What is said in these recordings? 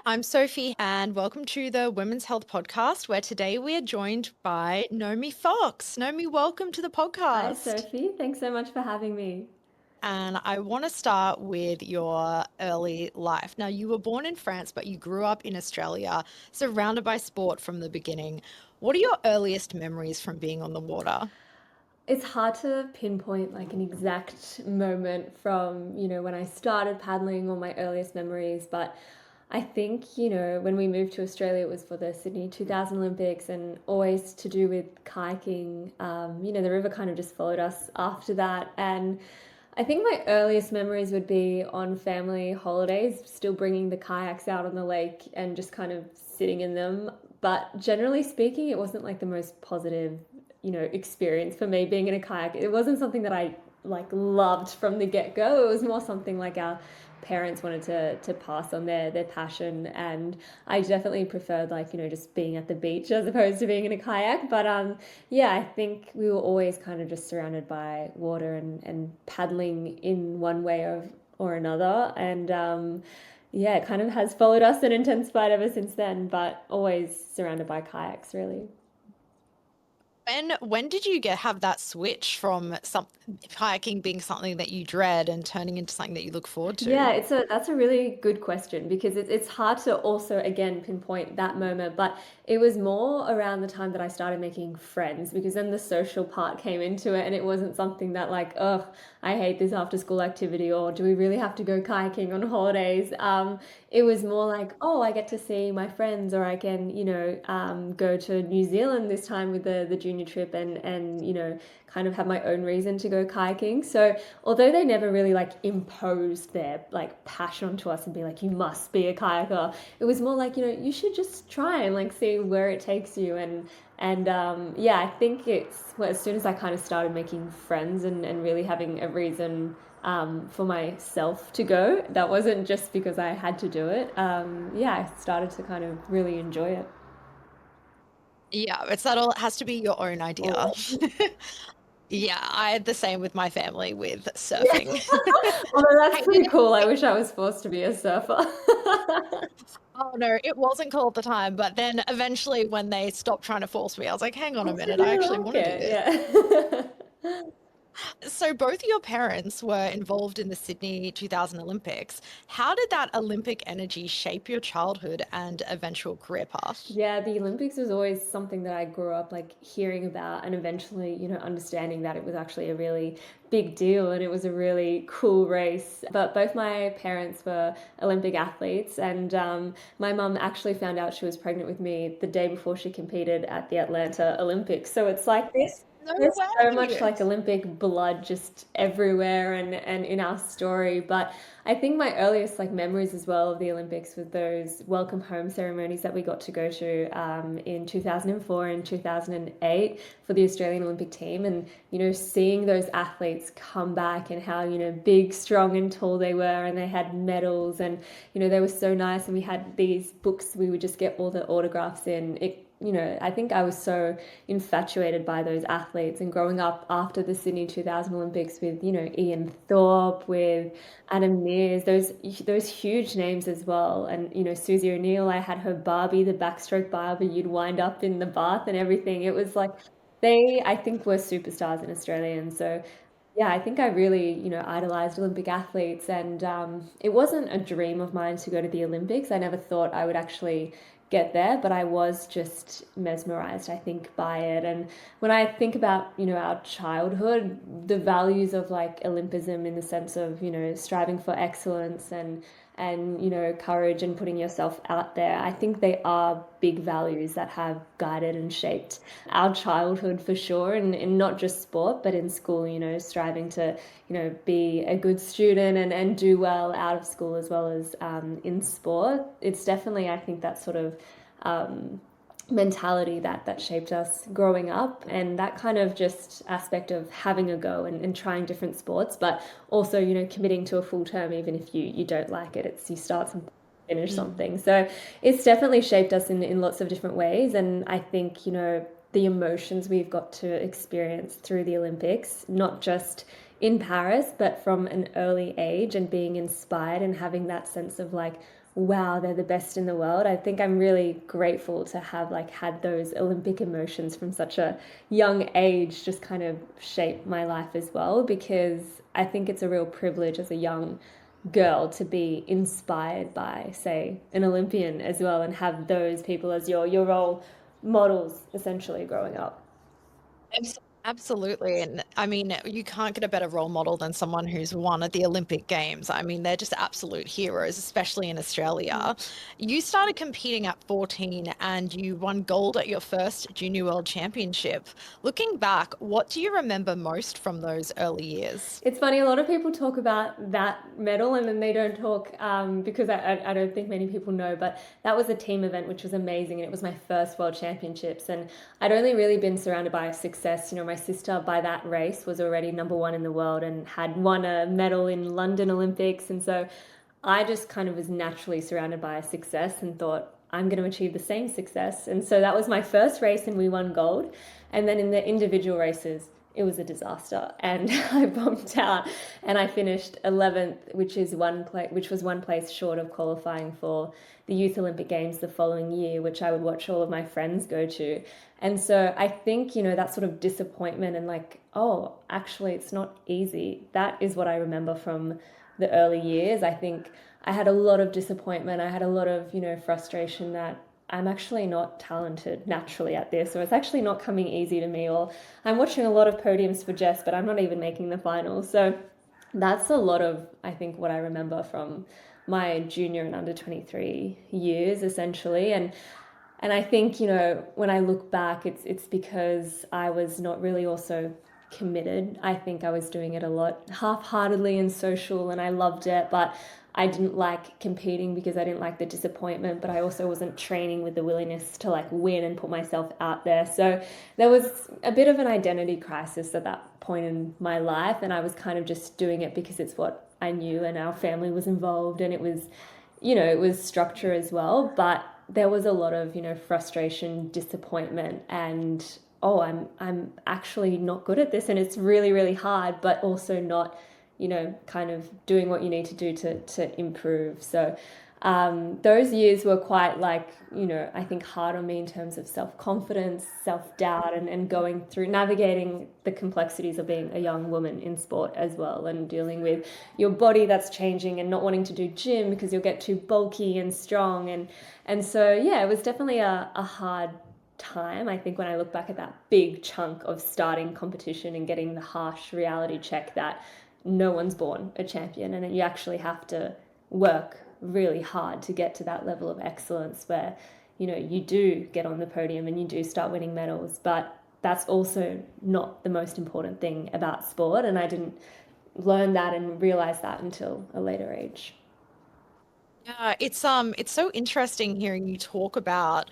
I'm Sophie, and welcome to the Women's Health Podcast, where today we are joined by Noémie Fox. Noémie, welcome to the Hi, podcast. Sophie. Thanks so much for having me. And I want to start with your early life. Now, you were born in France, but you grew up in Australia, surrounded by sport from the beginning. What are your earliest memories from being on the water? It's hard to pinpoint like an exact moment from, when I started paddling or my earliest memories, but I think, when we moved to Australia, it was for the Sydney 2000 Olympics and always to do with kayaking. The river kind of just followed us after that. And I think my earliest memories would be on family holidays, still bringing the kayaks out on the lake and just kind of sitting in them. But generally speaking, it wasn't like the most positive, experience for me being in a kayak. It wasn't something that I like loved from the get-go. It was more something like our parents wanted to pass on their passion, and I definitely preferred like just being at the beach as opposed to being in a kayak. But yeah, I think we were always kind of just surrounded by water and paddling in one way or another. And yeah, it kind of has followed us and intensified ever since then, but always surrounded by kayaks, really. When did you have that switch from kayaking being something that you dread and turning into something that you look forward Yeah, to? that's a really good question because it's hard to also again pinpoint that moment, but it was more around the time that I started making friends because then the social part came into it and it wasn't something that like, oh, I hate this after school activity or do we really have to go kayaking on holidays? It was more like, oh, I get to see my friends or I can, go to New Zealand this time with the junior trip and kind of have my own reason to go kayaking. So although they never really like imposed their like passion onto us and be like you must be a kayaker, it was more like you should just try and like see where it takes you. And yeah, I think it's well, as soon as I kind of started making friends and really having a reason for myself to go, that wasn't just because I had to do it. Yeah, I started to kind of really enjoy it. Yeah, it's that all it has to be your own idea. Always. Yeah, I had the same with my family with Yeah. surfing. Although that's Hated pretty it. cool. I wish I was forced to be a surfer. Oh no, it wasn't cool at the time, but then eventually when they stopped trying to force me, I was like, hang on a Oh, I minute, I really actually like want to do it. this. Yeah. So both of your parents were involved in the Sydney 2000 Olympics. How did that Olympic energy shape your childhood and eventual career path? Yeah, the Olympics was always something that I grew up like hearing about and eventually, understanding that it was actually a really big deal and it was a really cool race. But both my parents were Olympic athletes, and my mum actually found out she was pregnant with me the day before she competed at the Atlanta Olympics. So it's like this. No There's so much way. like Olympic blood just everywhere and in our story. But I think my earliest like memories as well of the Olympics was those welcome home ceremonies that we got to go to in 2004 and 2008 for the Australian Olympic team, and seeing those athletes come back and how big, strong, and tall they were, and they had medals, and they were so nice, and we had these books we would just get all the autographs in. I think I was so infatuated by those athletes, and growing up after the Sydney 2000 Olympics with Ian Thorpe, with Adam Mears, those huge names as well. And Susie O'Neill, I had her Barbie, the backstroke Barbie. You'd wind up in the bath and everything. It was like they, I think, were superstars in Australia. And so yeah, I think I really idolized Olympic athletes, and it wasn't a dream of mine to go to the Olympics. I never thought I would actually get there, but I was just mesmerized, I think, by it. And when I think about our childhood, the values of like Olympism in the sense of striving for excellence and courage and putting yourself out there, I think they are big values that have guided and shaped our childhood for sure, and not just sport but in school, striving to be a good student and do well out of school as well as in sport. It's definitely, I think, that sort of um, mentality that shaped us growing up, and that kind of just aspect of having a go and trying different sports, but also committing to a full term even if you don't like it. It's you start something, finish Mm. something. So it's definitely shaped us in lots of different ways, and I think the emotions we've got to experience through the Olympics, not just in Paris but from an early age, and being inspired and having that sense of like, wow, they're the best in the world. I think I'm really grateful to have like had those Olympic emotions from such a young age just kind of shape my life as well, because I think it's a real privilege as a young girl to be inspired by, say, an Olympian as well, and have those people as your role models essentially growing up. Absolutely. And I mean, you can't get a better role model than someone who's won at the Olympic Games. I mean, they're just absolute heroes, especially in Australia. You started competing at 14 and you won gold at your first Junior World Championship. Looking back, what do you remember most from those early years? It's funny, a lot of people talk about that medal and then they don't talk because I don't think many people know, but that was a team event, which was amazing. And it was my first World Championships. And I'd only really been surrounded by success. You know, my sister by that race was already number one in the world and had won a medal in London Olympics. And so I just kind of was naturally surrounded by success and thought, I'm going to achieve the same success. And so that was my first race and we won gold. And then in the individual races, it was a disaster and I bombed out and I finished 11th, which was one place short of qualifying for the Youth Olympic Games the following year, which I would watch all of my friends go to. And so I think, you know, that sort of disappointment and like, oh, actually it's not easy. That is what I remember from the early years. I think I had a lot of disappointment. I had a lot of, you know, frustration that I'm actually not talented naturally at this, or it's actually not coming easy to me, or I'm watching a lot of podiums for Jess, but I'm not even making the finals. So that's a lot of, I think, what I remember from my junior and under 23 years, essentially. And I think, you know, when I look back, it's because I was not really also committed. I think I was doing it a lot half-heartedly and social, and I loved it, but I didn't like competing because I didn't like the disappointment, but I also wasn't training with the willingness to like win and put myself out there. So there was a bit of an identity crisis at that point in my life, and I was kind of just doing it because it's what I knew and our family was involved and it was, you know, it was structure as well, but there was a lot of, you know, frustration, disappointment, and oh, I'm actually not good at this and it's really, really hard, but also not, you know, kind of doing what you need to do to improve. So those years were quite like, you know, I think hard on me in terms of self-confidence, self-doubt, and going through navigating the complexities of being a young woman in sport as well, and dealing with your body that's changing and not wanting to do gym because you'll get too bulky and strong. And so, yeah, it was definitely a hard time. I think when I look back at that big chunk of starting competition and getting the harsh reality check that no one's born a champion and you actually have to work really hard to get to that level of excellence where, you know, you do get on the podium and you do start winning medals, but that's also not the most important thing about sport. And I didn't learn that and realize that until a later age. Yeah, it's so interesting hearing you talk about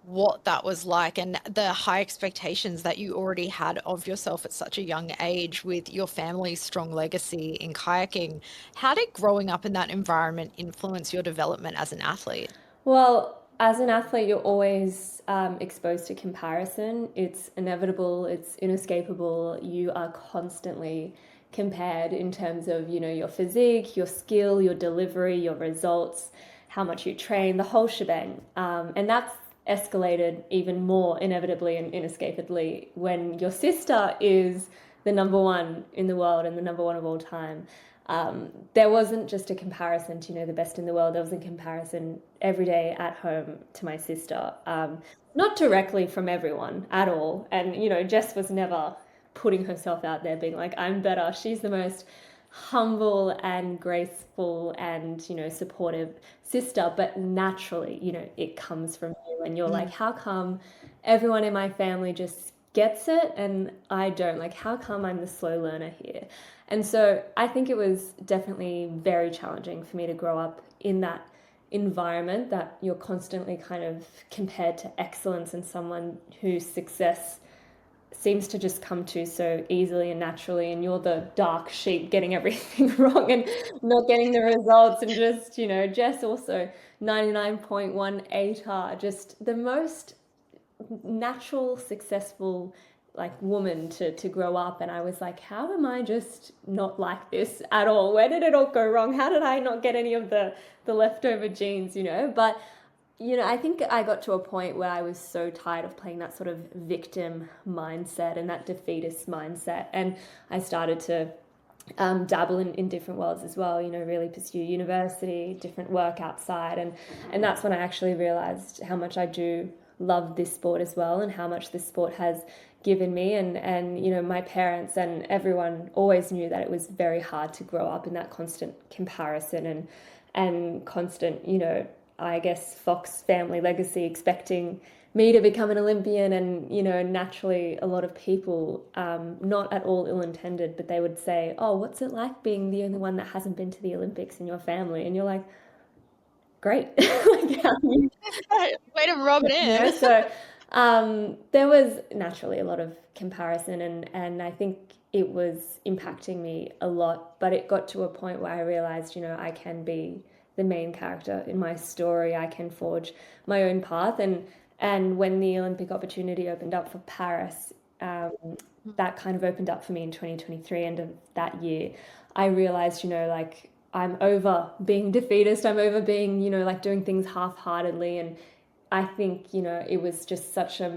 what that was like and the high expectations that you already had of yourself at such a young age with your family's strong legacy in kayaking. How did growing up in that environment influence your development as an athlete? Well, as an athlete, you're always exposed to comparison. It's inevitable, it's inescapable. You are constantly compared in terms of, you know, your physique, your skill, your delivery, your results, how much you train, the whole shebang. And that's escalated even more inevitably and inescapably when your sister is the number one in the world and the number one of all time. There wasn't just a comparison to, you know, the best in the world. There was a comparison every day at home to my sister. Not directly from everyone at all. And, you know, Jess was never putting herself out there being like, I'm better. She's the most humble and graceful and, you know, supportive sister. But naturally, you know, it comes from you. And you're like, Mm. how come everyone in my family just gets it and I don't? Like, how come I'm the slow learner here? And so I think it was definitely very challenging for me to grow up in that environment that you're constantly kind of compared to excellence and someone whose success seems to just come to so easily and naturally, and you're the dark sheep getting everything wrong and not getting the results, and just, you know, Jess also 99.18 just the most natural, successful like woman to grow up, and I was like, how am I just not like this at all? Where did it all go wrong? How did I not get any of the leftover genes, you know? But you know, I think I got to a point where I was so tired of playing that sort of victim mindset and that defeatist mindset, and I started to dabble in different worlds as well, you know, really pursue university, different work outside. And that's when I actually realized how much I do love this sport as well, and how much this sport has given me. And you know, my parents and everyone always knew that it was very hard to grow up in that constant comparison and constant, you know, I guess Fox family legacy, expecting me to become an Olympian. And you know, naturally a lot of people, not at all ill-intended, but they would say, oh, what's it like being the only one that hasn't been to the Olympics in your family? And you're like, great. Like, Way to rub it you know, in. so there was naturally a lot of comparison, and I think it was impacting me a lot. But it got to a point where I realized, you know, I can be the main character in my story. I can forge my own path. And when the Olympic opportunity opened up for Paris, that kind of opened up for me in 2023, end of that year. I realized, you know, like, I'm over being defeatist. I'm over being, you know, like doing things half-heartedly. And I think, you know, it was just such a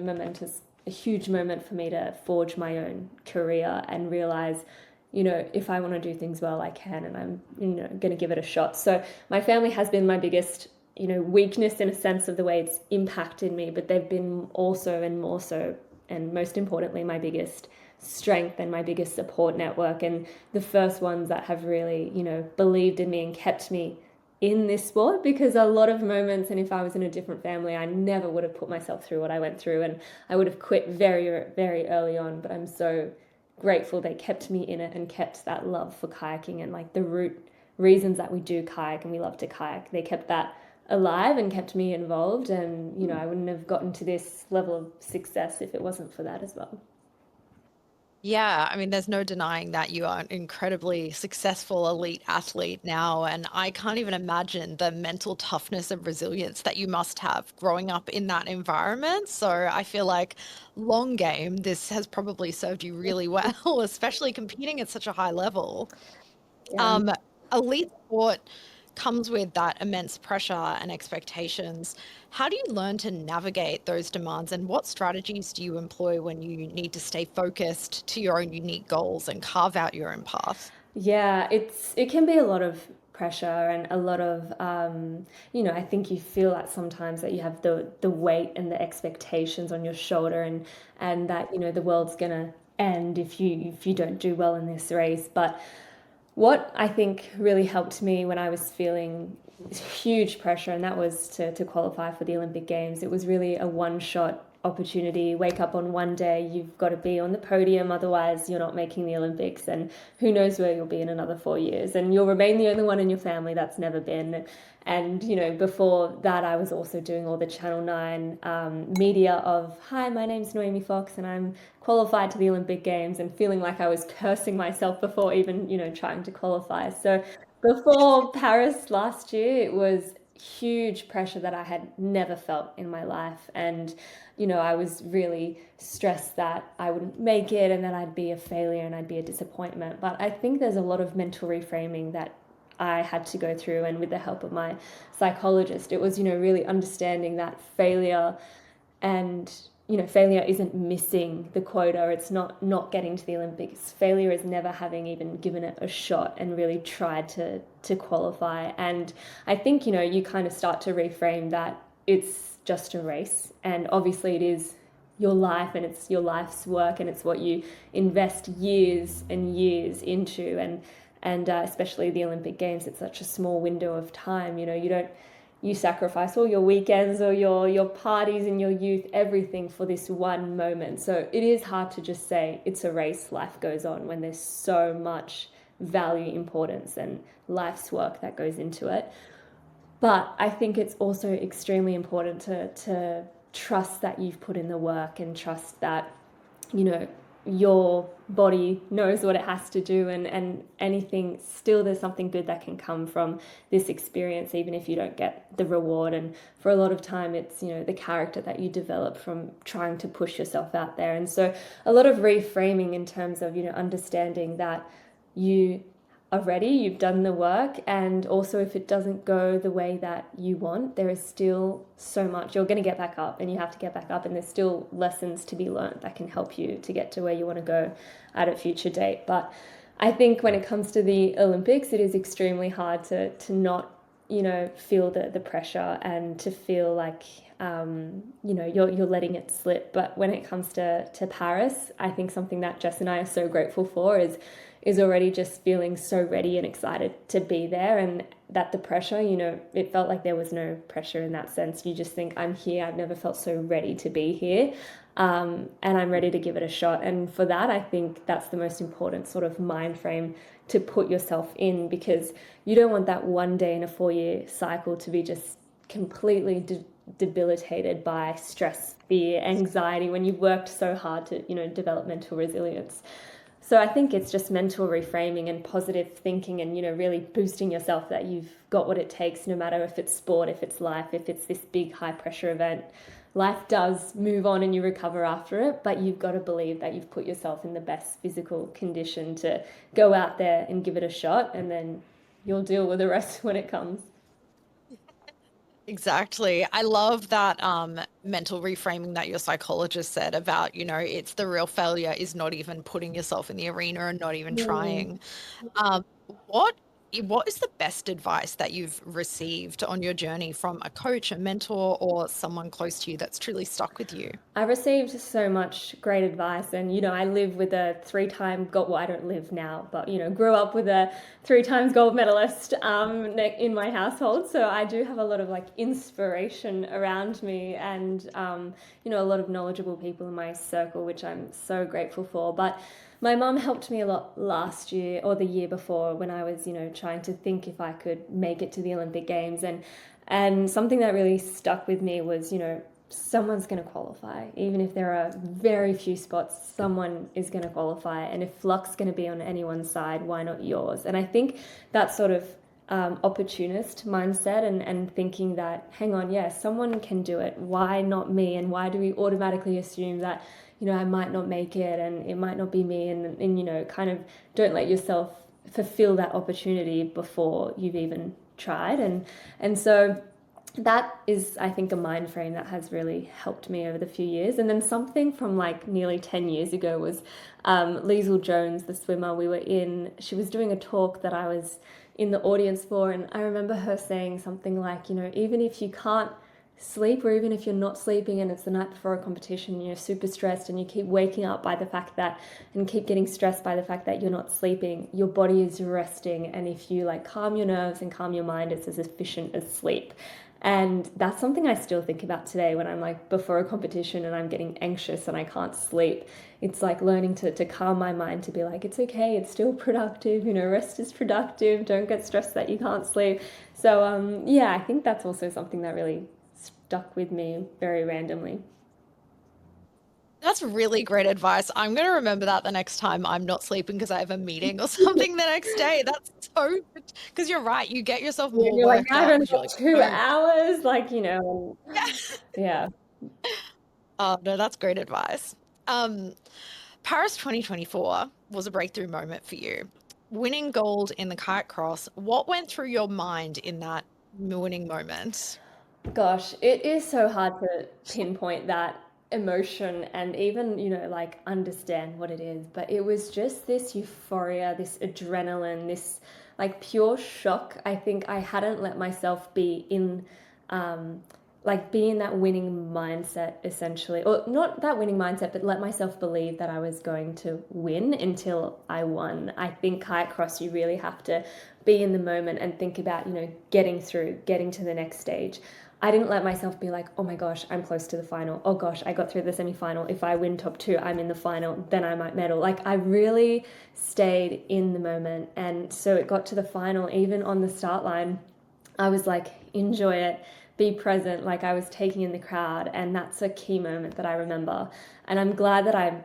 huge moment for me to forge my own career and realize, you know, if I want to do things well, I can, and I'm, you know, going to give it a shot. So my family has been my biggest, you know, weakness in a sense of the way it's impacted me, but they've been also and more so, and most importantly, my biggest strength and my biggest support network, and the first ones that have really, you know, believed in me and kept me in this sport. Because a lot of moments, and if I was in a different family, I never would have put myself through what I went through, and I would have quit very, very early on. But I'm so grateful they kept me in it and kept that love for kayaking, and like the root reasons that we do kayak and we love to kayak, they kept that alive and kept me involved. And you know, I wouldn't have gotten to this level of success if it wasn't for that as well. Yeah, I mean, there's no denying that you are an incredibly successful elite athlete now. And I can't even imagine the mental toughness and resilience that you must have growing up in that environment. So I feel like long game, this has probably served you really well, especially competing at such a high level. Yeah. Um, Elite sport comes with that immense pressure and expectations. How do you learn to navigate those demands, and what strategies do you employ when you need to stay focused to your own unique goals and carve out your own path? Yeah, it can be a lot of pressure and a lot of you know, I think you feel that sometimes that you have the weight and the expectations on your shoulder, and that, you know, the world's gonna end if you don't do well in this race. But what I think really helped me when I was feeling huge pressure, and that was to qualify for the Olympic Games. It was really a one shot opportunity. Wake up on one day, you've got to be on the podium, otherwise you're not making the Olympics, and who knows where you'll be in another 4 years, and you'll remain the only one in your family that's never been. And you know, before that, I was also doing all the Channel 9 media of, hi, my name's Noémie Fox and I'm qualified to the Olympic Games, and feeling like I was cursing myself before even, you know, trying to qualify. So before Paris last year, it was huge pressure that I had never felt in my life. And, you know, I was really stressed that I wouldn't make it and that I'd be a failure and I'd be a disappointment. But I think there's a lot of mental reframing that I had to go through. And with the help of my psychologist, it was, you know, really understanding that failure, and you know, failure isn't missing the quota, it's not getting to the Olympics. Failure is never having even given it a shot and really tried to qualify. And I think, you know, you kind of start to reframe that it's just a race, and obviously it is your life and it's your life's work, and it's what you invest years and years into. And especially the Olympic Games, it's such a small window of time. You know, you sacrifice all your weekends or your parties in your youth, everything for this one moment. So it is hard to just say it's a race, life goes on, when there's so much value, importance, and life's work that goes into it. But I think it's also extremely important to trust that you've put in the work, and trust that, you know, your body knows what it has to do, and anything, still there's something good that can come from this experience, even if you don't get the reward. And for a lot of time, it's, you know, the character that you develop from trying to push yourself out there. And so a lot of reframing in terms of, you know, understanding that you are ready, you've done the work, and also if it doesn't go the way that you want, there is still so much. You're going to get back up, and you have to get back up, and there's still lessons to be learned that can help you to get to where you want to go at a future date. But I think when it comes to the Olympics, it is extremely hard to not, you know, feel the pressure and to feel like you know, you're letting it slip. But when it comes to Paris, I think something that Jess and I are so grateful for is already just feeling so ready and excited to be there, and that the pressure, you know, it felt like there was no pressure in that sense. You just think, I'm here, I've never felt so ready to be here, and I'm ready to give it a shot. And for that, I think that's the most important sort of mind frame to put yourself in, because you don't want that one day in a 4-year cycle to be just completely debilitated by stress, fear, anxiety, when you've worked so hard to, you know, develop mental resilience. So I think it's just mental reframing and positive thinking, and, you know, really boosting yourself that you've got what it takes, no matter if it's sport, if it's life, if it's this big high pressure event. Life does move on and you recover after it, but you've got to believe that you've put yourself in the best physical condition to go out there and give it a shot, and then you'll deal with the rest when it comes. Exactly. I love that mental reframing that your psychologist said about, you know, it's the real failure is not even putting yourself in the arena and not even Mm. trying. Um, what what is the best advice that you've received on your journey from a coach, a mentor, or someone close to you that's truly stuck with you? I received so much great advice, and, you know, I live with a 3-time gold. Well, I don't live now, but, you know, grew up with a 3 times gold medalist in my household. So I do have a lot of like inspiration around me, and you know, a lot of knowledgeable people in my circle, which I'm so grateful for. But my mum helped me a lot last year or the year before, when I was, you know, trying to think if I could make it to the Olympic Games, and something that really stuck with me was, you know, someone's going to qualify. Even if there are very few spots, someone is going to qualify. And if luck's going to be on anyone's side, why not yours? And I think that sort of opportunist mindset, and thinking that, hang on, yeah, someone can do it. Why not me? And why do we automatically assume that, you know, I might not make it and it might not be me? And you know, kind of don't let yourself fulfill that opportunity before you've even tried. And so that is, I think, a mind frame that has really helped me over the few years. And then something from like nearly 10 years ago was Liesl Jones, the swimmer. She was doing a talk that I was in the audience for, and I remember her saying something like, you know, even if you can't sleep, or even if you're not sleeping and it's the night before a competition, you're super stressed, and you keep waking up by the fact that, and keep getting stressed by the fact that you're not sleeping, your body is resting. And if you like calm your nerves and calm your mind, it's as efficient as sleep. And that's something I still think about today when I'm like before a competition and I'm getting anxious and I can't sleep. It's like learning to calm my mind, to be like, it's okay, it's still productive, you know, rest is productive, don't get stressed that you can't sleep. So yeah, I think that's also something that really stuck with me very randomly. That's really great advice. I'm going to remember that the next time I'm not sleeping because I have a meeting or something the next day. That's so good. Because you're right, you get yourself more You're like, worked now I've up only because you're got like, 2 hours, like, you know, yeah. yeah. Oh, no, that's great advice. Um, Paris 2024 was a breakthrough moment for you. Winning gold in the kite cross, what went through your mind in that winning moment? Gosh, it is so hard to pinpoint that emotion and even, you know, like understand what it is. But it was just this euphoria, this adrenaline, this like pure shock. I think I hadn't let myself be in, um, like be in that winning mindset essentially, or not that winning mindset, but let myself believe that I was going to win until I won. I think kite cross, you really have to be in the moment and think about, you know, getting through, getting to the next stage. I didn't let myself be like, oh my gosh, I'm close to the final. Oh gosh, I got through the semi-final. If I win top two, I'm in the final, then I might medal. Like I really stayed in the moment. And so it got to the final, even on the start line, I was like, enjoy it, be present. Like I was taking in the crowd. And that's a key moment that I remember. And I'm glad that I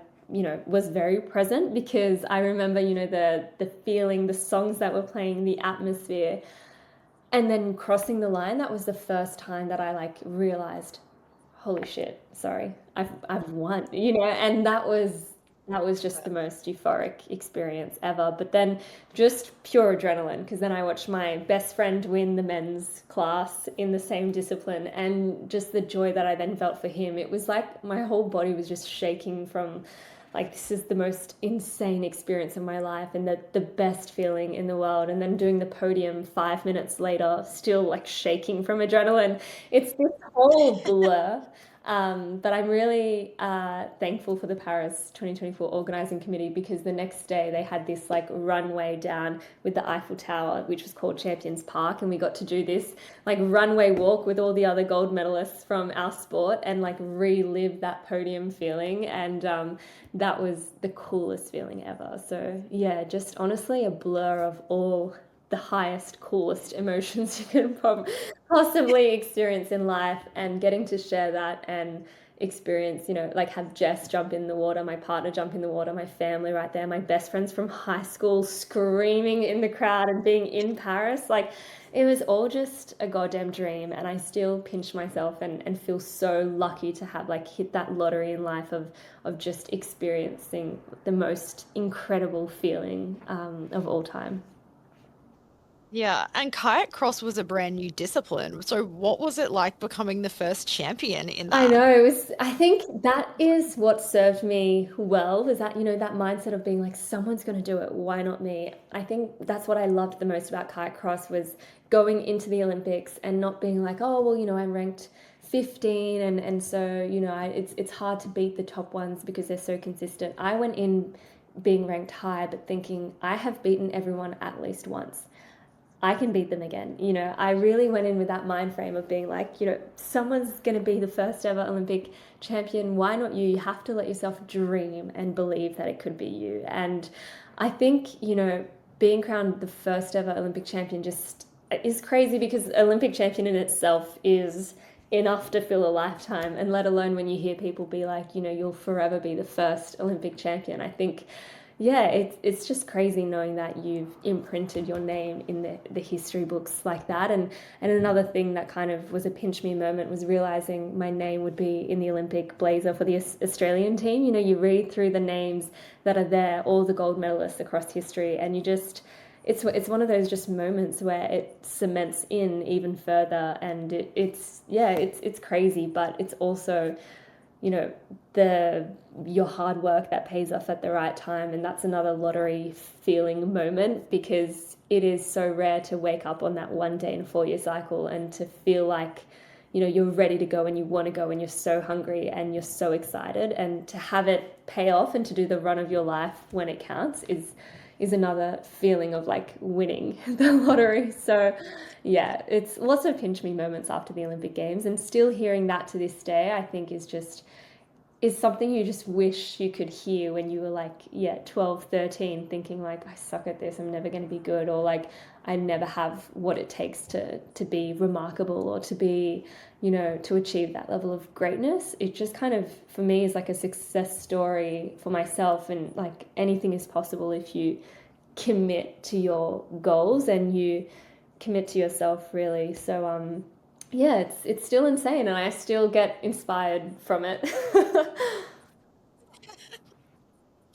was very present, because I remember, the feeling, the songs that were playing, the atmosphere, and then crossing the line. That was the first time that I like realized, holy shit, sorry, I've won, and that was just the most euphoric experience ever. But then just pure adrenaline, because then I watched my best friend win the men's class in the same discipline, and just the joy that I then felt for him. It was like my whole body was just shaking from, like, this is the most insane experience of my life, and the best feeling in the world. And then doing the podium 5 minutes later, still like shaking from adrenaline. It's this whole blur. But I'm really thankful for the Paris 2024 organizing committee, because the next day they had this like runway down with the Eiffel Tower, which was called Champions Park, and we got to do this like runway walk with all the other gold medalists from our sport and like relive that podium feeling. And that was the coolest feeling ever. So yeah, just honestly a blur of all the highest, coolest emotions you can possibly experience in life, and getting to share that and experience, like have Jess jump in the water, my partner jump in the water, my family right there, my best friends from high school screaming in the crowd, and being in Paris. Like, it was all just a goddamn dream. And I still pinch myself and feel so lucky to have like hit that lottery in life of just experiencing the most incredible feeling of all time. Yeah, and kayak cross was a brand new discipline. So what was it like becoming the first champion in I that? know, I think that is what served me well, is that, that mindset of being like, someone's going to do it, why not me? I think that's what I loved the most about kayak cross, was going into the Olympics and not being like, oh, well, I'm ranked 15, and so, it's hard to beat the top ones because they're so consistent. I went in being ranked high, but thinking, I have beaten everyone at least once. I can beat them again. I really went in with that mind frame of being like, someone's going to be the first ever Olympic champion. Why not you? You have to let yourself dream and believe that it could be you. And I think, being crowned the first ever Olympic champion just is crazy, because Olympic champion in itself is enough to fill a lifetime. And let alone when you hear people be like, you'll forever be the first Olympic champion. I think, yeah, it's just crazy knowing that you've imprinted your name in the history books like that. And another thing that kind of was a pinch me moment was realizing my name would be in the Olympic blazer for the Australian team. You read through the names that are there, all the gold medalists across history, and you just, it's one of those just moments where it cements in even further. And it's crazy, but it's also, you know, the your hard work that pays off at the right time. And that's another lottery feeling moment, because it is so rare to wake up on that 1 day in a 4 year cycle and to feel like, you're ready to go and you want to go and you're so hungry and you're so excited, and to have it pay off and to do the run of your life when it counts is another feeling of like winning the lottery. So yeah, it's lots of pinch me moments after the Olympic Games, and still hearing that to this day, I think is something you just wish you could hear when you were like, 12, 13, thinking like, I suck at this, I'm never going to be good, or like, I never have what it takes to be remarkable, or to be, to achieve that level of greatness. It just kind of, for me, is like a success story for myself, and like anything is possible if you commit to your goals and you commit to yourself, really. So yeah, it's still insane, and I still get inspired from it.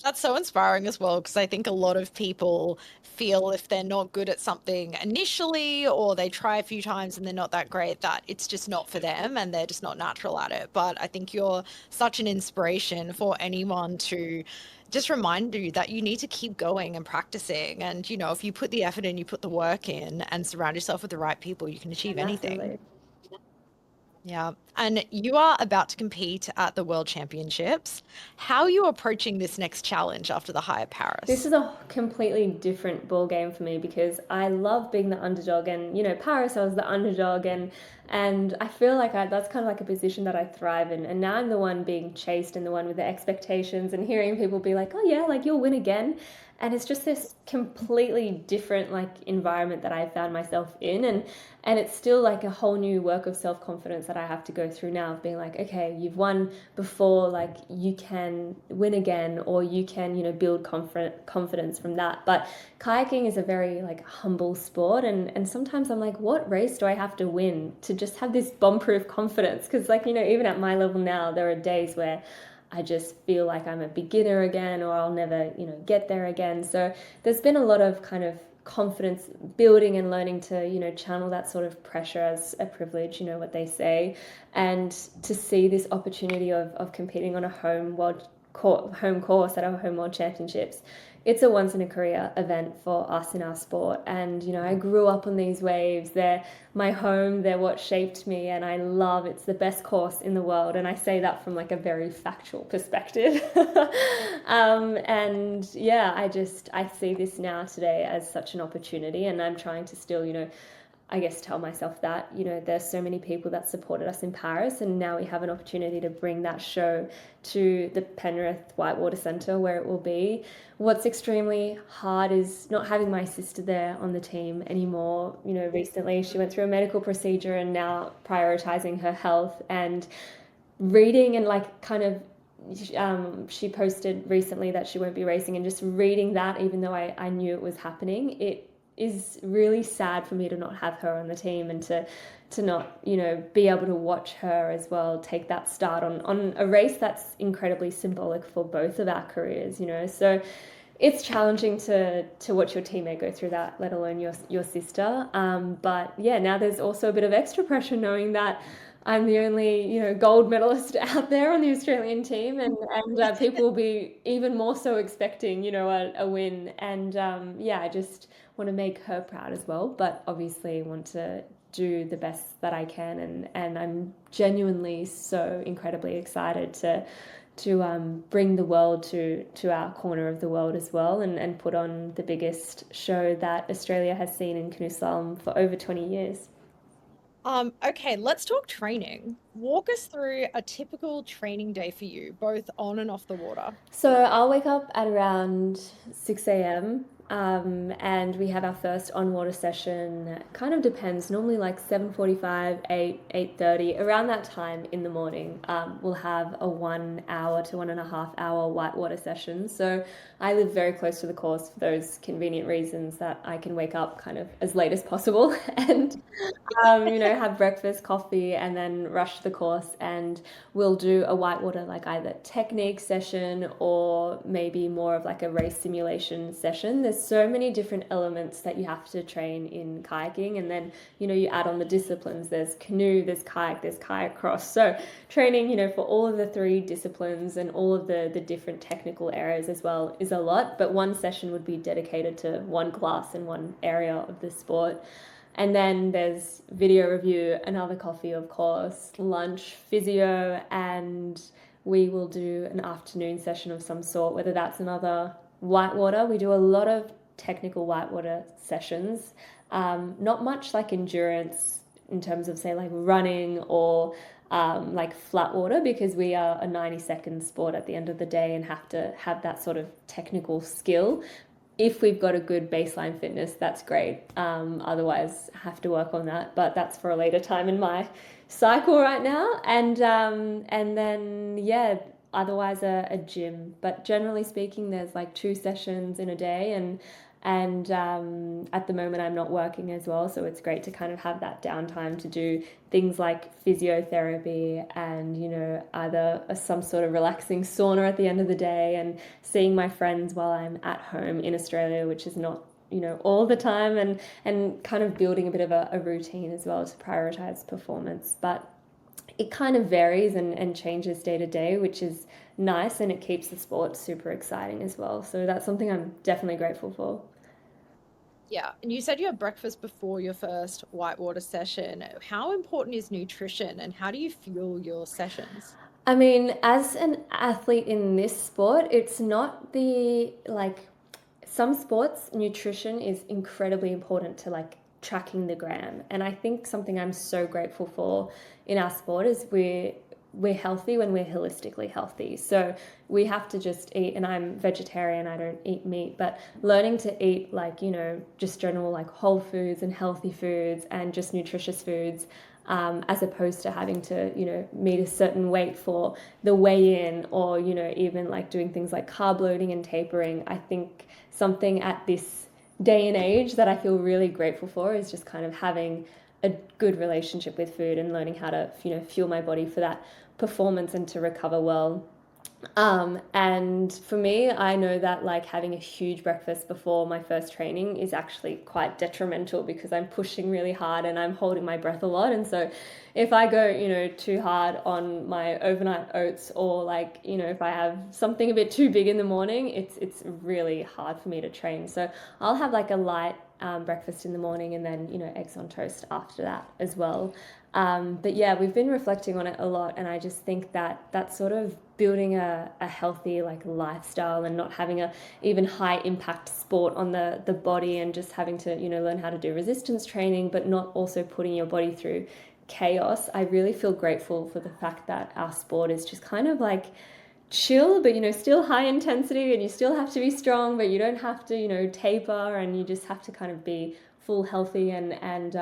That's so inspiring as well, because I think a lot of people feel if they're not good at something initially, or they try a few times and they're not that great, that it's just not for them and they're just not natural at it. But I think you're such an inspiration for anyone to just remind you that you need to keep going and practicing. And, if you put the effort in, you put the work in, and surround yourself with the right people, you can achieve anything. Massively. Yeah. And you are about to compete at the World Championships. How are you approaching this next challenge after the High at This Paris? is a completely different ball game for me, because I love being the underdog, and Paris, I was the underdog, and I feel like that's kind of like a position that I thrive in. And now I'm the one being chased, and the one with the expectations, and hearing people be like, oh yeah, like you'll win again. And it's just this completely different like environment that I found myself in, and it's still like a whole new work of self-confidence that I have to go through now, of being like, okay, you've won before, like you can win again, or you can, you know, build confidence from that. But kayaking is a very like humble sport, and sometimes I'm like, what race do I have to win to just have this bomb-proof confidence? Because like, you know, even at my level now, there are days where I just feel like I'm a beginner again, or I'll never, you know, get there again. So there's been a lot of kind of confidence building and learning to, you know, channel that sort of pressure as a privilege, you know, what they say, and to see this opportunity of competing on a home course at our home world championships. It's a once in a career event for us in our sport, and you know, I grew up on these waves. They're my home, they're what shaped me, and I love it's the best course in the world, and I say that from like a very factual perspective. And yeah, I see this now today as such an opportunity, and I'm trying to still, you know, I guess tell myself that, you know, there's so many people that supported us in Paris, and now we have an opportunity to bring that show to the Penrith Whitewater Centre where it will be. What's extremely hard is not having my sister there on the team anymore. You know, recently she went through a medical procedure and now prioritizing her health, and reading and like kind of she posted recently that she won't be racing, and just reading that, even though I knew it was happening, it is really sad for me to not have her on the team, and to not, you know, be able to watch her as well take that start on a race that's incredibly symbolic for both of our careers, you know. So it's challenging to watch your teammate go through that, let alone your sister. But yeah, now there's also a bit of extra pressure knowing that I'm the only, you know, gold medalist out there on the Australian team, and people will be even more so expecting, you know, a win. And yeah, I just want to make her proud as well, but obviously want to do the best that I can, and I'm genuinely so incredibly excited to bring the world to our corner of the world as well, and put on the biggest show that Australia has seen in canoe slalom for over 20 years. Okay, let's talk training. Walk us through a typical training day for you, both on and off the water. So I'll wake up at around 6 a.m. And we have our first on water session. Kind of depends. Normally like 7:45, 8, 8:30, around that time in the morning. We'll have a 1 hour to 1.5 hour whitewater session. So I live very close to the course for those convenient reasons that I can wake up kind of as late as possible and you know, have breakfast, coffee, and then rush the course. And we'll do a whitewater, like either technique session or maybe more of like a race simulation session. There's so many different elements that you have to train in kayaking. And then, you know, you add on the disciplines. There's canoe, there's kayak cross. So training, you know, for all of the three disciplines and all of the different technical areas as well is a lot. But one session would be dedicated to one class and one area of the sport. And then there's video review, another coffee, of course, lunch, physio, and we will do an afternoon session of some sort, whether that's another whitewater. We do a lot of technical whitewater sessions, not much like endurance in terms of, say, like running or like flat water, because we are a 90-second sport at the end of the day and have to have that sort of technical skill. If we've got a good baseline fitness, that's great. Otherwise, I have to work on that, but that's for a later time in my cycle right now. And then yeah, otherwise a gym. But generally speaking, there's like 2 sessions in a day, and at the moment I'm not working as well, so it's great to kind of have that downtime to do things like physiotherapy and, you know, either some sort of relaxing sauna at the end of the day, and seeing my friends while I'm at home in Australia, which is not, you know, all the time, and kind of building a bit of a routine as well to prioritize performance. But it kind of varies and changes day to day, which is nice, and it keeps the sport super exciting as well. So that's something I'm definitely grateful for. Yeah, and you said you had breakfast before your first whitewater session. How important is nutrition and how do you fuel your sessions? I mean, as an athlete in this sport, it's not the like some sports, nutrition is incredibly important to like tracking the gram. And I think something I'm so grateful for in our sport is we're healthy when we're holistically healthy. So we have to just eat, and I'm vegetarian, I don't eat meat, but learning to eat like, just general like whole foods and healthy foods and just nutritious foods, as opposed to having to, meet a certain weight for the weigh in, or, even like doing things like carb loading and tapering. I think something at this day and age that I feel really grateful for is just kind of having a good relationship with food and learning how to, fuel my body for that performance and to recover well. And for me, I know that like having a huge breakfast before my first training is actually quite detrimental, because I'm pushing really hard and I'm holding my breath a lot. And so if I go, too hard on my overnight oats, or like, if I have something a bit too big in the morning, it's really hard for me to train. So I'll have like a light breakfast in the morning, and then, eggs on toast after that as well. But yeah, we've been reflecting on it a lot, and I just think that that's sort of building a healthy like lifestyle, and not having a even high impact sport on the body, and just having to, learn how to do resistance training, but not also putting your body through chaos. I really feel grateful for the fact that our sport is just kind of like chill, but still high intensity, and you still have to be strong, but you don't have to, taper, and you just have to kind of be full healthy, and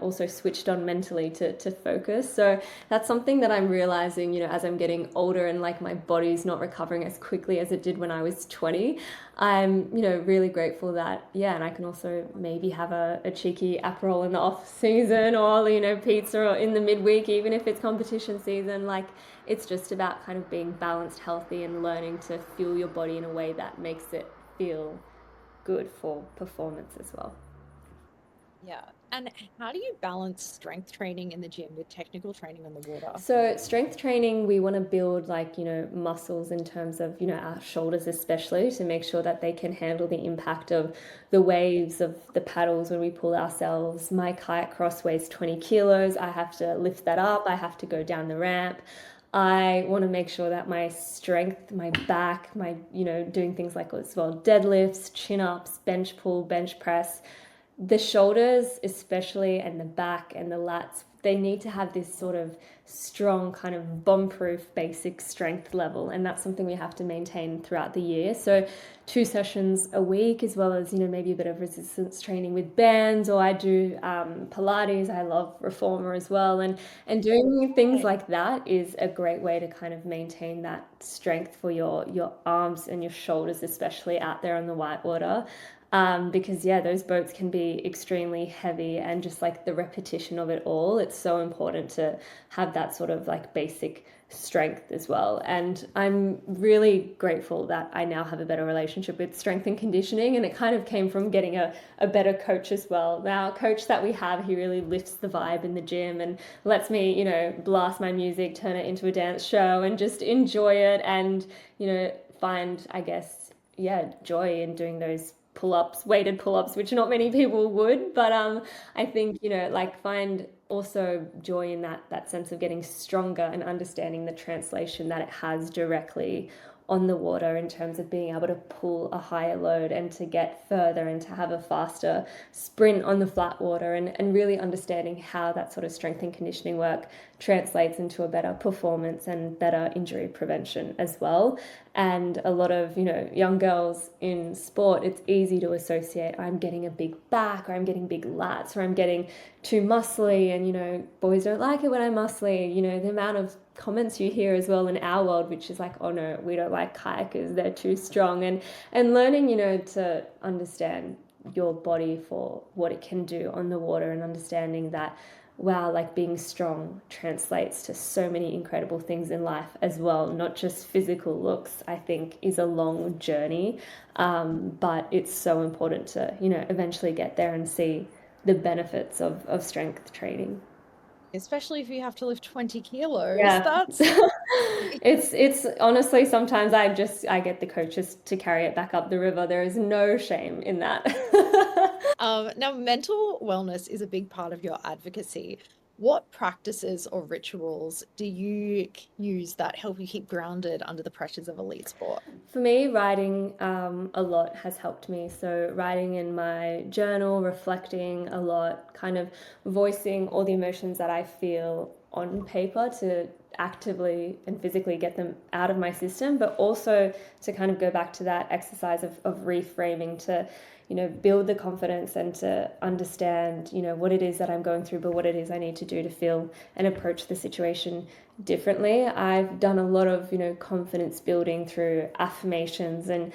also switched on mentally to focus. So that's something that I'm realizing, as I'm getting older and like my body's not recovering as quickly as it did when I was 20. I'm, really grateful that, yeah, and I can also maybe have a cheeky Aperol in the off season, or, pizza or in the midweek, even if it's competition season. Like, it's just about kind of being balanced, healthy, and learning to fuel your body in a way that makes it feel good for performance as well. Yeah. And how do you balance strength training in the gym with technical training on the water? So strength training, we want to build like, muscles in terms of, our shoulders especially, to make sure that they can handle the impact of the waves of the paddles when we pull ourselves. My kayak cross weighs 20 kilos. I have to lift that up. I have to go down the ramp. I want to make sure that my strength, my back, my, doing things like as well, deadlifts, chin ups, bench pull, bench press, the shoulders especially, and the back and the lats, they need to have this sort of strong kind of bomb-proof basic strength level, and that's something we have to maintain throughout the year. So 2 sessions a week, as well as, maybe a bit of resistance training with bands, or I do Pilates. I love reformer as well, and doing things like that is a great way to kind of maintain that strength for your arms and your shoulders, especially out there on the whitewater. Because yeah, those boats can be extremely heavy, and just like the repetition of it all, it's so important to have that sort of like basic strength as well. And I'm really grateful that I now have a better relationship with strength and conditioning, and it kind of came from getting a better coach as well. Now, coach that we have, he really lifts the vibe in the gym and lets me, blast my music, turn it into a dance show, and just enjoy it, and, find, I guess, yeah, joy in doing those pull-ups, weighted pull-ups, which not many people would, but I think, like, find also joy in that sense of getting stronger and understanding the translation that it has directly on the water, in terms of being able to pull a higher load and to get further and to have a faster sprint on the flat water, and really understanding how that sort of strength and conditioning work translates into a better performance and better injury prevention as well. And a lot of, young girls in sport, it's easy to associate, I'm getting a big back, or I'm getting big lats, or I'm getting too muscly, and, boys don't like it when I'm muscly. The amount of comments you hear as well in our world, which is like, oh no, we don't like kayakers, they're too strong. And learning, to understand your body for what it can do on the water, and understanding that, wow, like being strong translates to so many incredible things in life as well, not just physical looks, I think is a long journey. But it's so important to, eventually get there and see the benefits of strength training. Especially if you have to lift 20 kilos. Yeah. That's It's honestly, sometimes I get the coaches to carry it back up the river. There is no shame in that. now mental wellness is a big part of your advocacy. What practices or rituals do you use that help you keep grounded under the pressures of elite sport? For me, writing a lot has helped me. So writing in my journal, reflecting a lot, kind of voicing all the emotions that I feel on paper, to actively and physically get them out of my system, but also to kind of go back to that exercise of reframing, to build the confidence and to understand what it is that I'm going through, but what it is I need to do to feel and approach the situation differently. I've done a lot of confidence building through affirmations and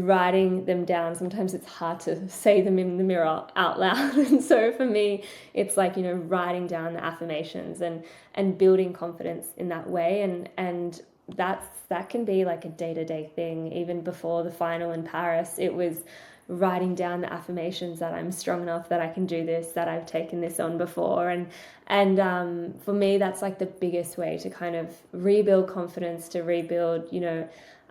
writing them down. Sometimes it's hard to say them in the mirror out loud, and so for me it's like writing down the affirmations and building confidence in that way, and that can be like a day-to-day thing. Even before the final in Paris, it was writing down the affirmations that I'm strong enough, that I can do this, that I've taken this on before. And for me, that's like the biggest way to kind of rebuild confidence, to rebuild,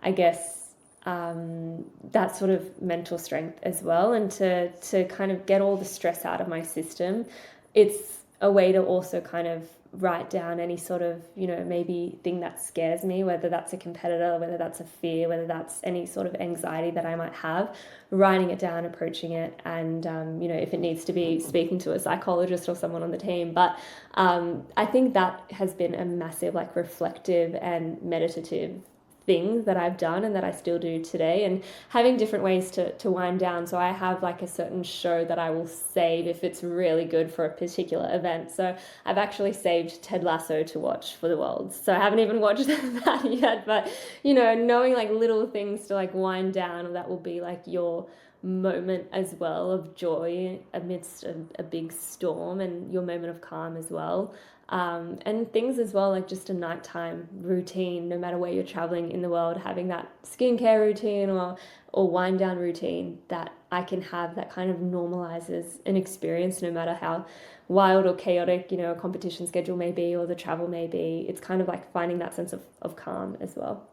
I guess, that sort of mental strength as well, and to kind of get all the stress out of my system. It's a way to also kind of write down any sort of maybe thing that scares me, whether that's a competitor, whether that's a fear, whether that's any sort of anxiety that I might have, writing it down, approaching it, and if it needs to be speaking to a psychologist or someone on the team. But I think that has been a massive like reflective and meditative thing that I've done and that I still do today, and having different ways to wind down. So I have like a certain show that I will save if it's really good for a particular event. So I've actually saved Ted Lasso to watch for the Worlds. So I haven't even watched that yet, but knowing like little things to like wind down, that will be like your moment as well of joy amidst a big storm, and your moment of calm as well. And things as well, like just a nighttime routine, no matter where you're traveling in the world, having that skincare routine or wind down routine that I can have, that kind of normalizes an experience, no matter how wild or chaotic, a competition schedule may be or the travel may be. It's kind of like finding that sense of calm as well.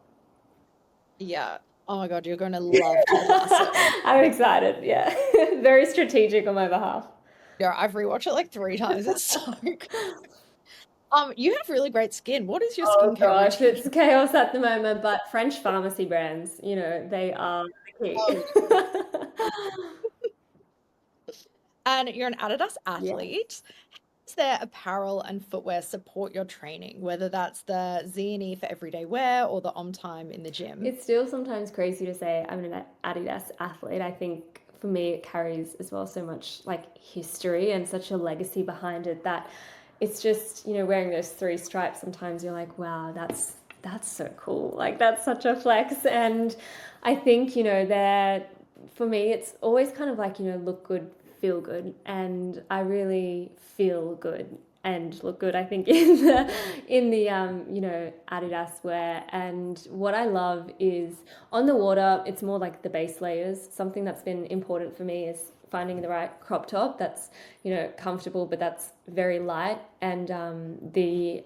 Yeah. Oh my God, you're going to love Ted Lasso. I'm excited. Yeah. Very strategic on my behalf. Yeah, I've rewatched it like 3 times. It's so good. You have really great skin. What is your Oh skincare gosh, routine? it's chaos at the moment, but French pharmacy brands, they are the Oh, key. yeah. And you're an Adidas Yeah. athlete. Does their apparel and footwear support your training, whether that's the Z&E for everyday wear or the on time in the gym? It's still sometimes crazy to say I'm an Adidas athlete. I think for me it carries as well so much like history and such a legacy behind it, that it's just, wearing those 3 stripes, sometimes you're like, wow, that's so cool. Like that's such a flex. And I think, that for me it's always kind of like, look good, feel good, and I really feel good and look good, I think, in the Adidas wear. And what I love is on the water, it's more like the base layers. Something that's been important for me is finding the right crop top that's comfortable, but that's very light. And the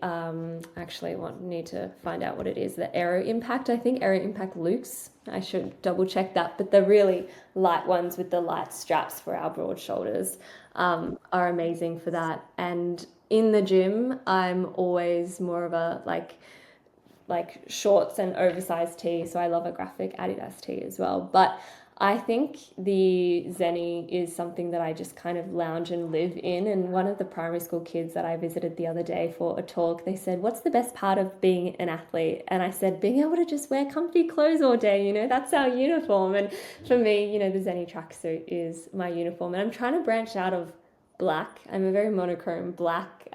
actually need to find out what it is, the Aero Impact, I think Aero Impact Luxe, I should double check that, but the really light ones with the light straps for our broad shoulders are amazing for that. And in the gym, I'm always more of a like shorts and oversized tee. So I love a graphic Adidas tee as well. But I think the Zenny is something that I just kind of lounge and live in. And one of the primary school kids that I visited the other day for a talk, they said, what's the best part of being an athlete? And I said, being able to just wear comfy clothes all day, that's our uniform. And for me, the Zenny tracksuit is my uniform. And I'm trying to branch out of black. I'm a very monochrome black.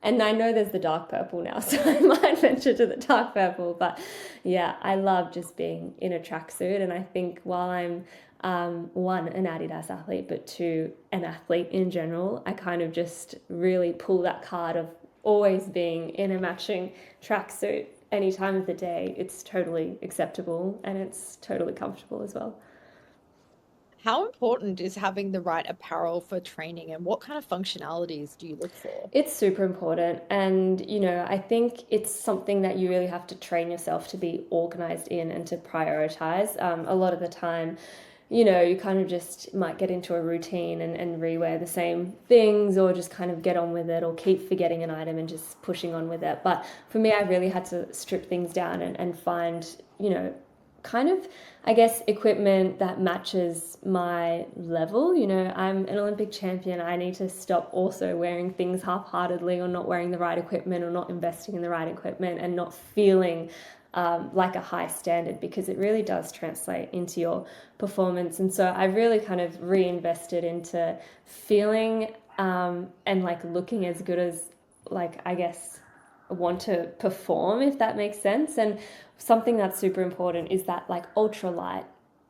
And I know there's the dark purple now, so I might venture to the dark purple. But yeah, I love just being in a tracksuit. And I think while I'm one, an Adidas athlete, but two, an athlete in general, I kind of just really pull that card of always being in a matching tracksuit any time of the day. It's totally acceptable and it's totally comfortable as well. How important is having the right apparel for training, and what kind of functionalities do you look for? It's super important. And, I think it's something that you really have to train yourself to be organized in and to prioritize. A lot of the time, you kind of just might get into a routine and rewear the same things, or just kind of get on with it, or keep forgetting an item and just pushing on with it. But for me, I really had to strip things down and find, kind of, I guess, equipment that matches my level. You know, I'm an Olympic champion. I need to stop also wearing things half-heartedly, or not wearing the right equipment, or not investing in the right equipment, and not feeling like a high standard, because it really does translate into your performance. And so I really kind of reinvested into feeling and like looking as good as, like, I guess, want to perform, if that makes sense. And something that's super important is that like ultralight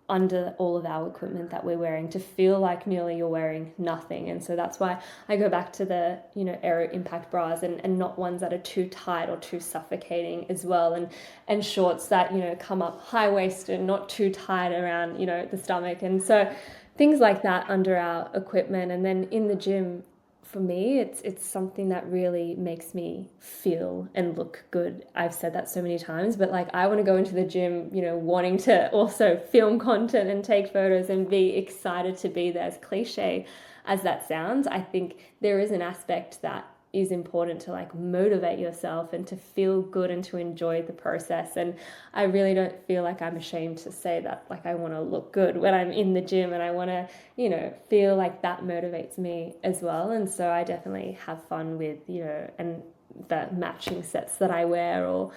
under all of our equipment that we're wearing, to feel like nearly you're wearing nothing. And so that's why I go back to the, you know, aero impact bras, and not ones that are too tight or too suffocating as well, and shorts that, you know, come up high-waisted, not too tight around, you know, the stomach. And so things like that under our equipment. And then in the gym, for me, it's something that really makes me feel and look good. I've said that so many times, but like, I want to go into the gym, you know, wanting to also film content and take photos and be excited to be there. As cliche as that sounds, I think there is an aspect that is important to like motivate yourself and to feel good and to enjoy the process. And I really don't feel like I'm ashamed to say that, like, I want to look good when I'm in the gym, and I want to, you know, feel like that motivates me as well. And so I definitely have fun with, you know, and the matching sets that I wear, or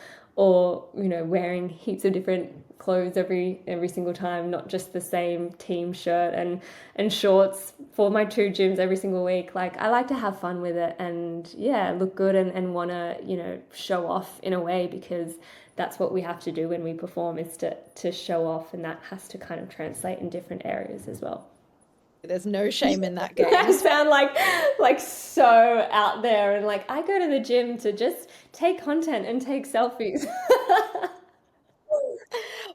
you know, wearing heaps of different clothes every single time, not just the same team shirt and shorts for my 2 gyms every single week. Like, I like to have fun with it, and yeah, look good, and want to, you know, show off in a way, because that's what we have to do when we perform, is to show off, and that has to kind of translate in different areas as well. There's no shame in that game. I sound like so out there, and like, I go to the gym to just take content and take selfies.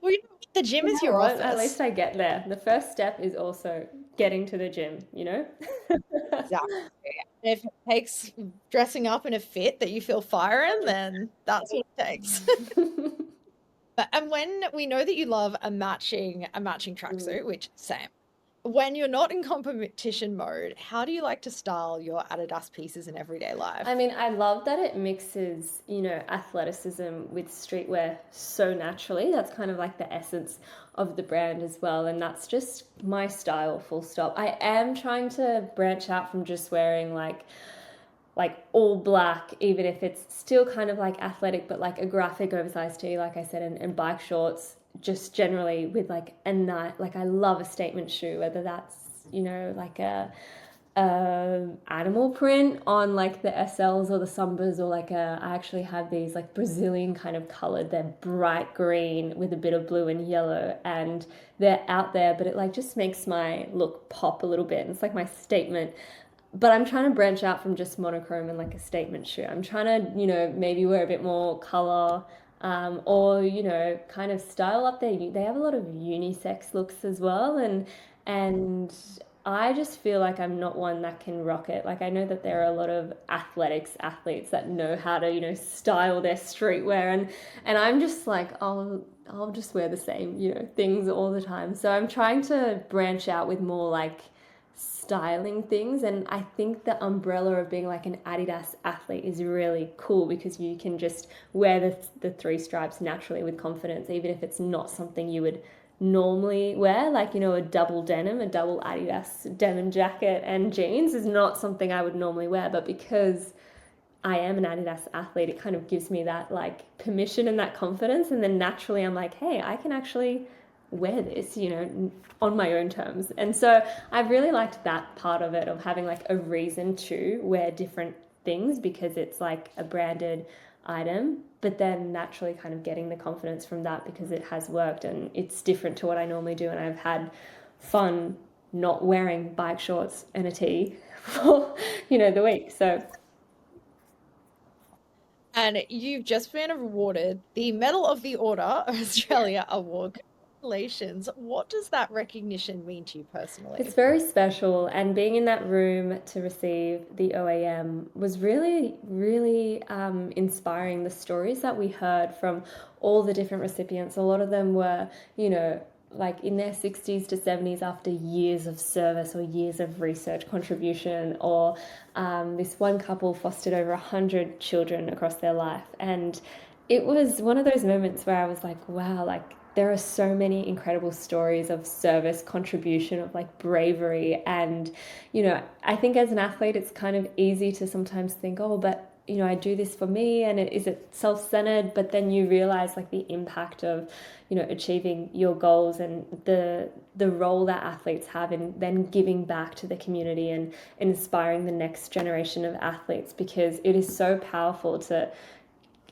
Well, you know, the gym You is know your what? At office. least I get there. The first step is also getting to the gym, you know? Exactly. And if it takes dressing up in a fit that you feel fire in, then that's what it takes. And when we know that you love a matching tracksuit, which same. When you're not in competition mode, how do you like to style your Adidas pieces in everyday life? I mean, I love that it mixes, you know, athleticism with streetwear so naturally. That's kind of like the essence of the brand as well. And that's just my style, full stop. I am trying to branch out from just wearing like all black, even if it's still kind of like athletic, but like a graphic oversized tee, like I said, and bike shorts, just generally with like a night, like, I love a statement shoe, whether that's, you know, like a animal print on like the SLs or the Sumbas, or like I actually have these like Brazilian kind of colored, they're bright green with a bit of blue and yellow, and they're out there, but it like just makes my look pop a little bit, and it's like my statement. But I'm trying to branch out from just monochrome and like a statement shoe. I'm trying to, you know, maybe wear a bit more color, or, you know, kind of style up they have a lot of unisex looks as well, and I just feel like I'm not one that can rock it. Like, I know that there are a lot of athletes that know how to, you know, style their streetwear, and I'm just like, I'll just wear the same, you know, things all the time. So I'm trying to branch out with more like styling things, and I think the umbrella of being like an Adidas athlete is really cool, because you can just wear the 3 stripes naturally with confidence, even if it's not something you would normally wear. Like, you know, a double Adidas denim jacket and jeans is not something I would normally wear, but because I am an Adidas athlete, it kind of gives me that like permission and that confidence, and then naturally I'm like, hey, I can actually wear this, you know, on my own terms. And so I've really liked that part of it, of having like a reason to wear different things, because it's like a branded item, but then naturally kind of getting the confidence from that, because it has worked and it's different to what I normally do, and I've had fun not wearing bike shorts and a tee for, you know, the week. So And you've just been awarded the Medal of the Order of Australia Award. Congratulations. What does that recognition mean to you personally? it's very special, and being in that room to receive the OAM was really, really inspiring. The stories that we heard from all the different recipients, a lot of them were, you know, like in their 60s to 70s after years of service or years of research contribution, or this one couple fostered over 100 children across their life. And it was one of those moments where I was like, wow, like there are so many incredible stories of service, contribution, of like bravery. And, I think as an athlete, it's kind of easy to sometimes think, oh, but, I do this for me, and is it self-centered? But then you realize like the impact of, achieving your goals, and the role that athletes have in then giving back to the community and inspiring the next generation of athletes, because it is so powerful to,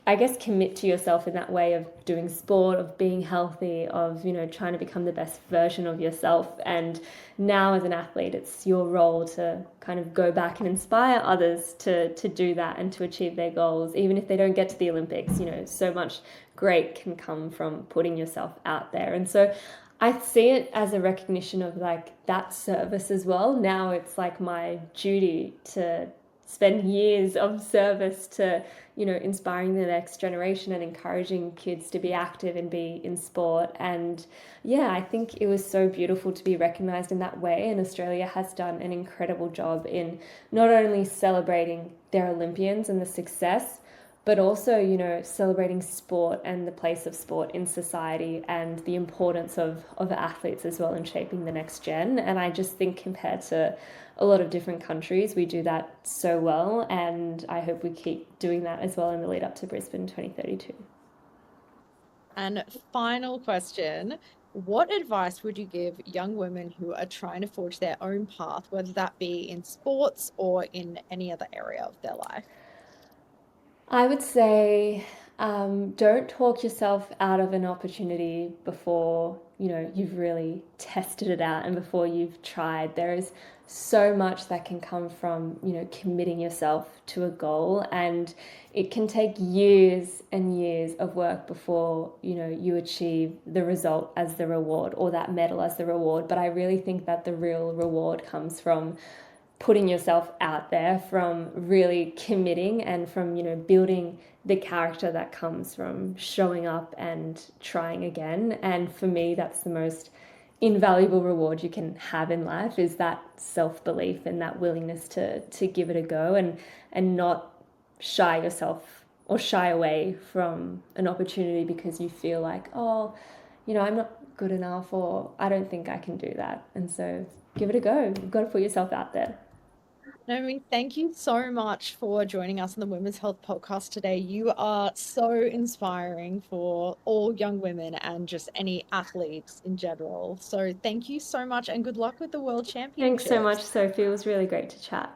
I guess, commit to yourself in that way of doing sport, of being healthy, of, trying to become the best version of yourself. And now as an athlete, it's your role to kind of go back and inspire others to do that and to achieve their goals, even if they don't get to the Olympics. So much great can come from putting yourself out there. And so I see it as a recognition of like that service as well. Now it's like my duty to spend years of service to, inspiring the next generation and encouraging kids to be active and be in sport. And yeah, I think it was so beautiful to be recognized in that way. And Australia has done an incredible job in not only celebrating their Olympians and the success, but also, celebrating sport and the place of sport in society and the importance of athletes as well in shaping the next gen. And I just think compared to a lot of different countries, we do that so well. And I hope we keep doing that as well in the lead up to Brisbane 2032. And final question, what advice would you give young women who are trying to forge their own path, whether that be in sports or in any other area of their life? I would say, don't talk yourself out of an opportunity before you've really tested it out and before you've tried. There is so much that can come from committing yourself to a goal, and it can take years and years of work before you achieve the result as the reward, or that medal as the reward. But I really think that the real reward comes from putting yourself out there, from really committing, and from building the character that comes from showing up and trying again. And for me, that's the most invaluable reward you can have in life, is that self-belief and that willingness to give it a go, and not shy yourself or shy away from an opportunity because you feel like, oh, I'm not good enough, or I don't think I can do that. And so give it a go. You've got to put yourself out there. Naomi, thank you so much for joining us on the Women's Health Podcast today. You are so inspiring for all young women and just any athletes in general. So thank you so much, and good luck with the World Thanks so much, Championships. Sophie. It was really great to chat.